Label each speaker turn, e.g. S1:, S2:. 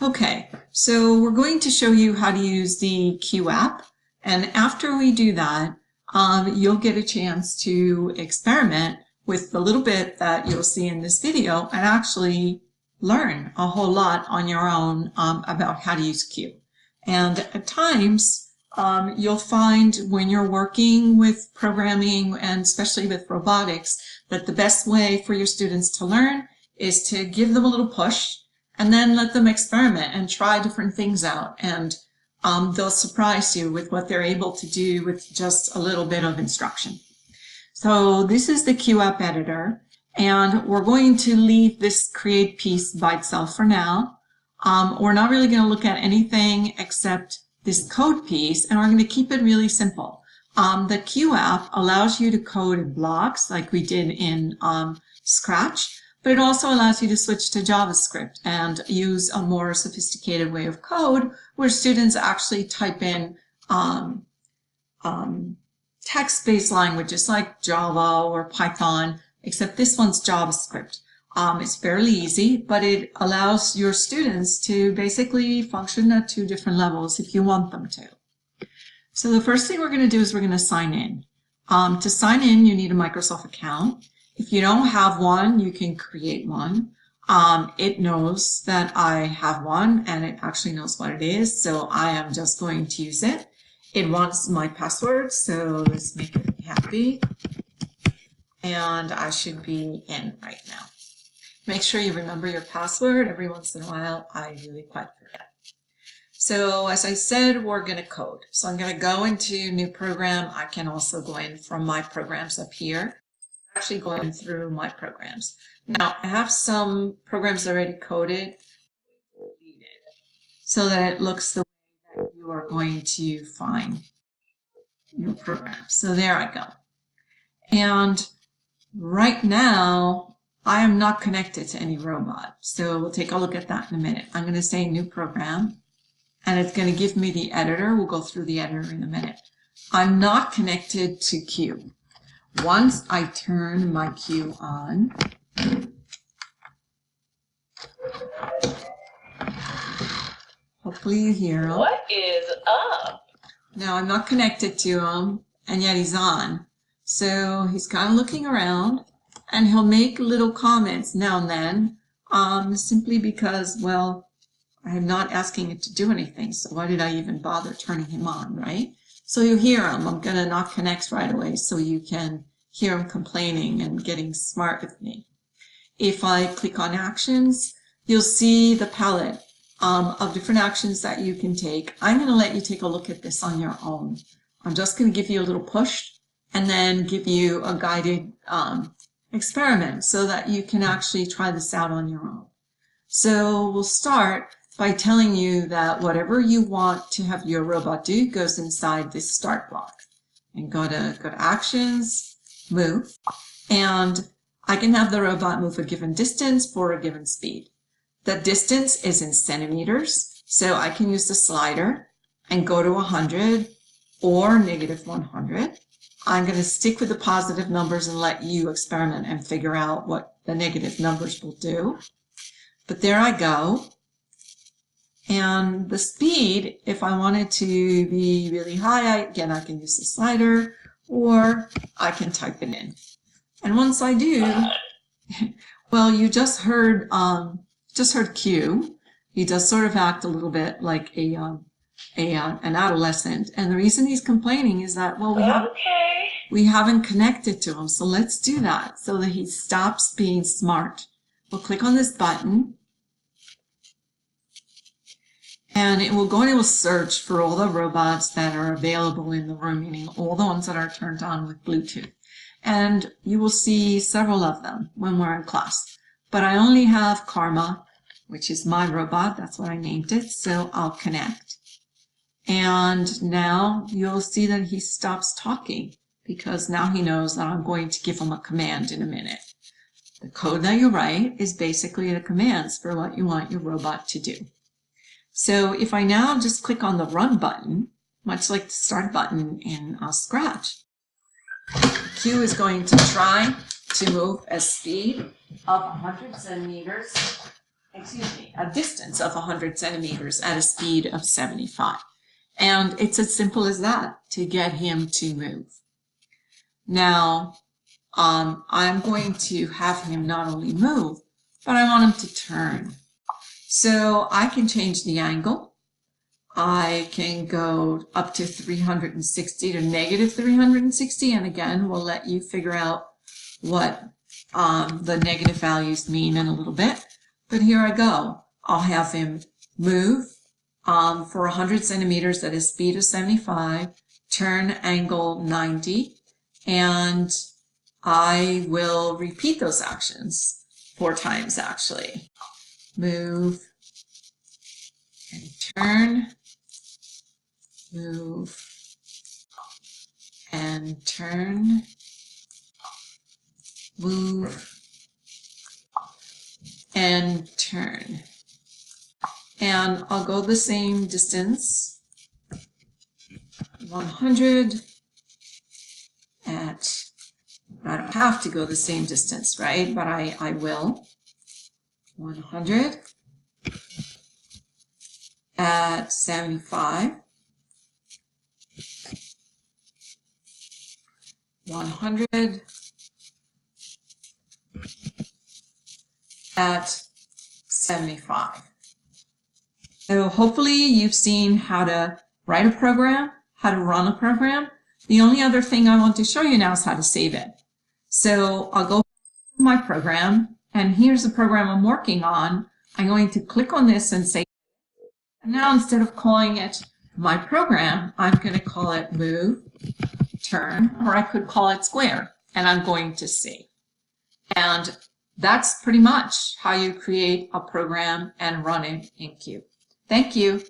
S1: Okay, so we're going to show you how to use the Q app, and after we do that, you'll get a chance to experiment with the little bit that you'll see in this video and actually learn a whole lot on your own about how to use Q. And at times, you'll find when you're working with programming and especially with robotics that the best way for your students to learn is to give them a little push and then let them experiment and try different things out. And they'll surprise you with what they're able to do with just a little bit of instruction. So this is the Q app editor, and we're going to leave this create piece by itself for now. We're not really going to look at anything except this code piece, and we're going to keep it really simple. The Q app allows you to code in blocks like we did in Scratch, but it also allows you to switch to JavaScript and use a more sophisticated way of code where students actually type in text-based languages like Java or Python, except this one's JavaScript. It's fairly easy, but it allows your students to basically function at two different levels if you want them to. So the first thing we're going to do is we're going to sign in. To sign in, you need a Microsoft account. If you don't have one, you can create one. It knows that I have one, and it actually knows what it is, so I am just going to use it. It wants my password, so let's make it happy. And I should be in right now. Make sure you remember your password. Every once in a while, I really quite forget. So as I said, we're going to code. So I'm going to go into new program. I can also go in from my programs up here. Actually going through my programs. Now I have some programs already coded so that it looks the way that you are going to find your program. So there I go. And right now I am not connected to any robot. So we'll take a look at that in a minute. I'm going to say new program, and it's going to give me the editor. We'll go through the editor in a minute. I'm not connected to Q. Once I turn my Q on, hopefully you hear him.
S2: What is up?
S1: Now I'm not connected to him, and yet he's on. So he's kind of looking around, and he'll make little comments now and then, simply because, well, I'm not asking it to do anything, so why did I even bother turning him on, right? So you hear him. I'm going to not connect right away so you can hear him complaining and getting smart with me. If I click on actions, you'll see the palette of different actions that you can take. I'm going to let you take a look at this on your own. I'm just going to give you a little push and then give you a guided experiment so that you can actually try this out on your own. So we'll start by telling you that whatever you want to have your robot do goes inside this start block. And go to actions, move, and I can have the robot move a given distance for a given speed. The distance is in centimeters, so I can use the slider and go to 100 or negative 100. I'm going to stick with the positive numbers and let you experiment and figure out what the negative numbers will do. But there I go. And the speed, if I wanted to be really high, again, I can use the slider, or I can type it in. And once I do, well, you just heard Q. He does sort of act a little bit like an adolescent. And the reason he's complaining is that, well, we haven't connected to him. So let's do that so that he stops being smart. We'll click on this button. And it will go and it will search for all the robots that are available in the room, meaning all the ones that are turned on with Bluetooth. And you will see several of them when we're in class. But I only have Karma, which is my robot. That's what I named it. So I'll connect. And now you'll see that he stops talking because now he knows that I'm going to give him a command in a minute. The code that you write is basically the commands for what you want your robot to do. So if I now just click on the Run button, much like the Start button in Scratch, Q is going to try to move at speed of 100 centimeters excuse me, a distance of 100 centimeters at a speed of 75. And it's as simple as that to get him to move. Now, I'm going to have him not only move, but I want him to turn. So I can change the angle. I can go up to 360 to negative 360, and again, we'll let you figure out what the negative values mean in a little bit. But here I go. I'll have him move for 100 centimeters at a speed of 75, turn angle 90, and I will repeat those actions 4 times actually. Move and turn, move and turn, move and turn. And I'll go the same distance, 100 at, I don't have to go the same distance, right? But I will. 100 at 75. 100 at 75. So hopefully you've seen how to write a program, how to run a program. The only other thing I want to show you now is how to save it. So I'll go to my program, and here's the program I'm working on. I'm going to click on this and say, and now instead of calling it my program, I'm going to call it move, turn, or I could call it square, and I'm going to save. And that's pretty much how you create a program and run it in Cube. Thank you.